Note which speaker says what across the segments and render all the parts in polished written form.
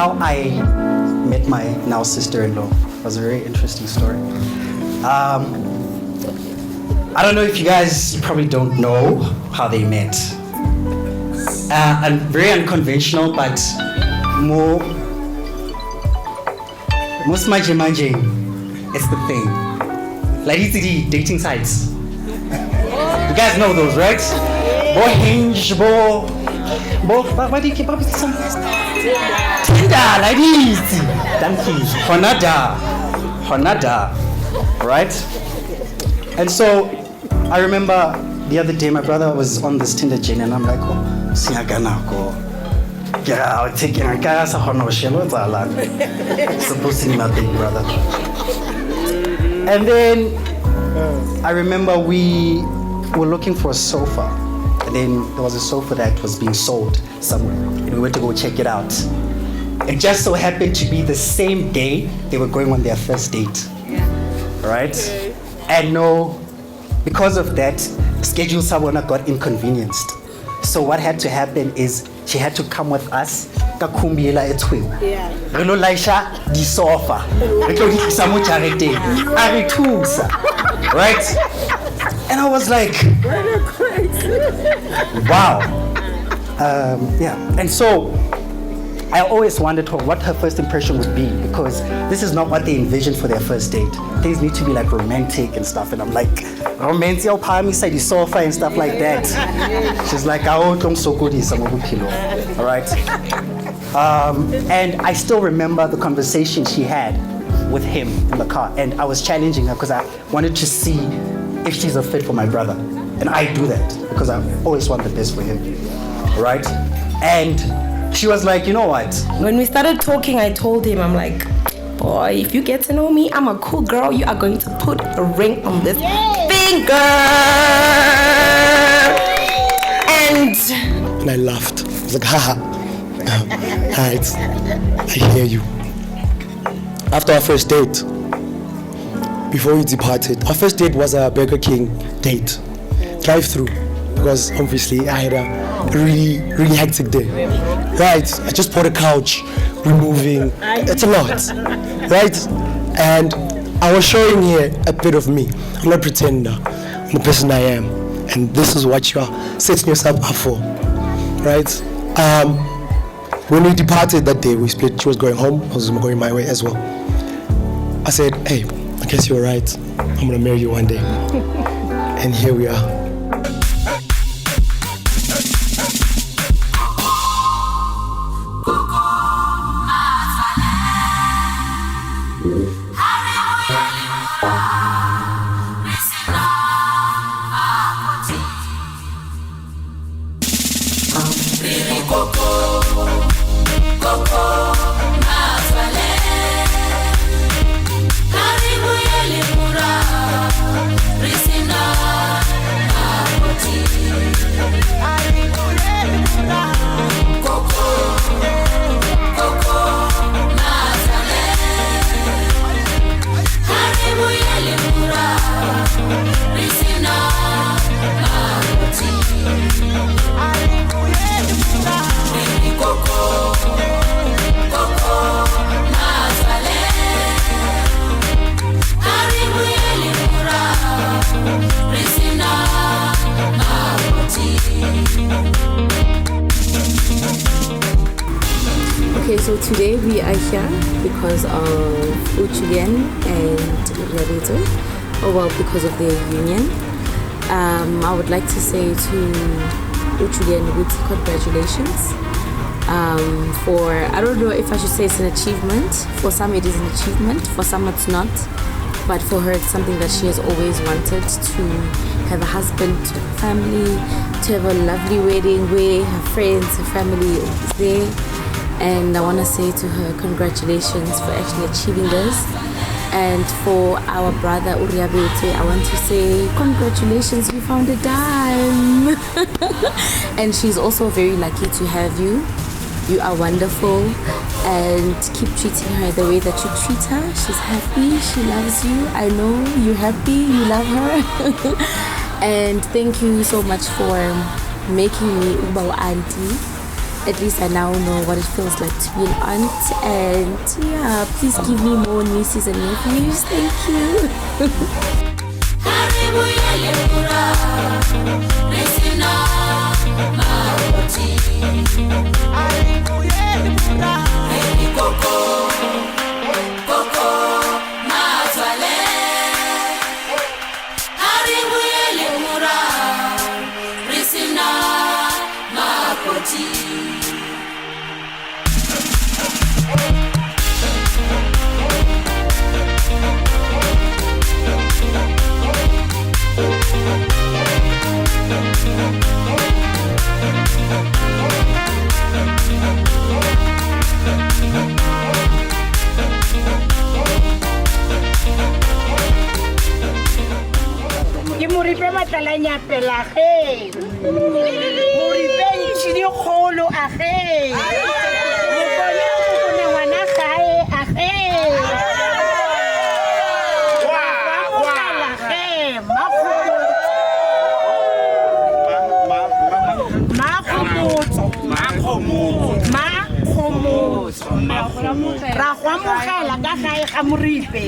Speaker 1: how I met my now sister-in-law. It was a very interesting story. I don't know if you guys probably don't know how they met. And very unconventional, but most manje is the thing. Like these dating sites. You guys know those, right? Bo Hinge, what do you keep up with some? Tinder, like this. Thank you. Honada, right? And so I remember the other day my brother was on this Tinder journey, and I'm like, oh, Singaganako. Yeah, I'll take it. Supposed to be my big brother. And then I remember we were looking for a sofa. And then there was a sofa that was being sold somewhere. And we went to go check it out. It just so happened to be the same day they were going on their first date. Right? And no, because of that, schedule Sabona got inconvenienced. So what had to happen is she had to come with us. Kakumbiela etwe. Relo laisha di sofa. Relo di samucharete. Aritusa. Right? And I was like, wow. Yeah. And so I always wondered what her first impression would be, because this is not what they envisioned for their first date. Things need to be like romantic and stuff. And I'm like, romantic, the sofa and stuff like that. She's like, all right. And I still remember the conversation she had with him in the car. And I was challenging her because I wanted to see if she's a fit for my brother. And I do that because I always want the best for him. Right? And she was like, you know what?
Speaker 2: When we started talking, I told him, I'm like, boy, if you get to know me, I'm a cool girl. You are going to put a ring on this finger. And
Speaker 3: I laughed. I was like, haha. Right. I hear you. After our first date, before we departed, our first date was a Burger King date. Drive-through. Because obviously I had a really hectic day. Right, I just bought a couch, we're moving, it's a lot, right? And I was showing here a bit of me. I'm not a pretender, I'm the person I am. And this is what you are setting yourself up for, right? When we departed that day, we split. She was going home, I was going my way as well. I said, hey, I guess you're right. I'm gonna marry you one day. And here we are.
Speaker 4: Okay, so today we are here because of Uchulian and Uriabeto, or well, because of their union. I would like to say to Uchulian, congratulations for, I don't know if I should say it's an achievement. For some it is an achievement, for some it's not. But for her, it's something that she has always wanted, to have a husband, to have a family, to have a lovely wedding where her friends, her family is there. And I want to say to her, congratulations for actually achieving this. And for our brother Uriabete, I want to say congratulations, you found a dime. And she's also very lucky to have you. You are wonderful, and keep treating her the way that you treat her. She's happy, she loves you. I know you're happy, you love her. And thank you so much for making me Ubawa auntie. at least I now know what it feels like to be an aunt. And yeah, please give me more nieces and nephews. Thank you.
Speaker 5: Ke moripe matlalanya pelage. Moripe itšhidi kgolo age. Mokone o kone ngwana gae age. Ra go amogela ka gae ga moripe.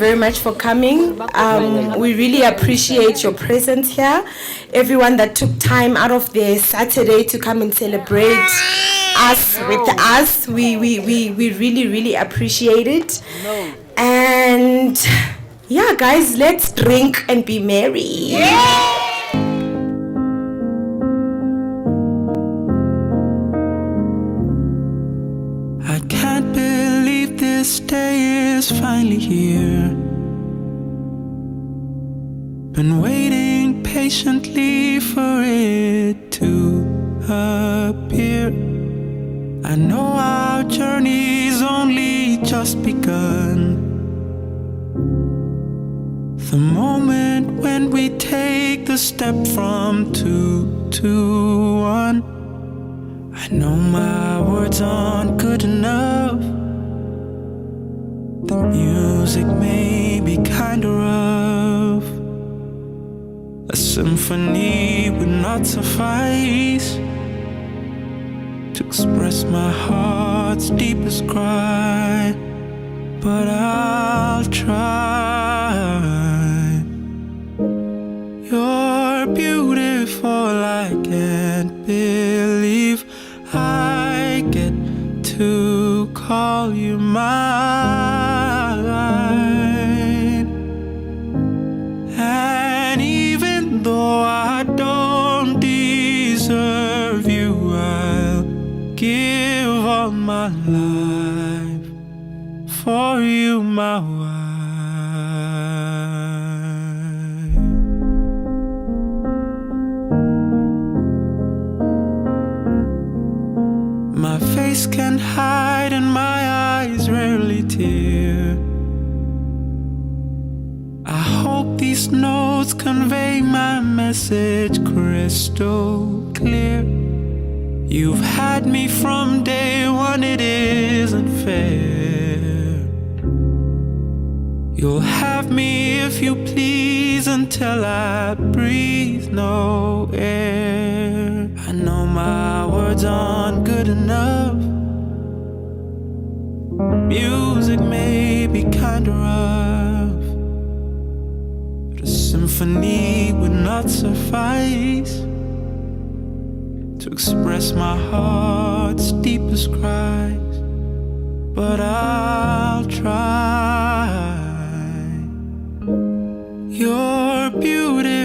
Speaker 2: very much for coming. We really appreciate your presence here. Everyone that took time out of their Saturday to come and celebrate us with us, we really, really appreciate it. And yeah, guys, let's drink and be merry.
Speaker 6: I can't believe this day is finally here. Been waiting patiently for it to appear. I know our journey's only just begun. The moment when we take the step from 2 to 1. I know my words aren't good enough. The music may be kinda rough. A symphony would not suffice to express my heart's deepest cry, but I'll try. You're beautiful, I can't believe I get to call you mine. And even though I don't deserve you, I'll give all my life for you, my wife. My face can hide and my eyes rarely tear. I hope these notes convey my message crystal clear. You've had me from day one, it isn't fair. You'll have me if you please until I breathe no air. I know my words aren't good enough. Music may be kinda rough, but a symphony would not suffice to express my heart's deepest cries, but I'll try. You're beautiful,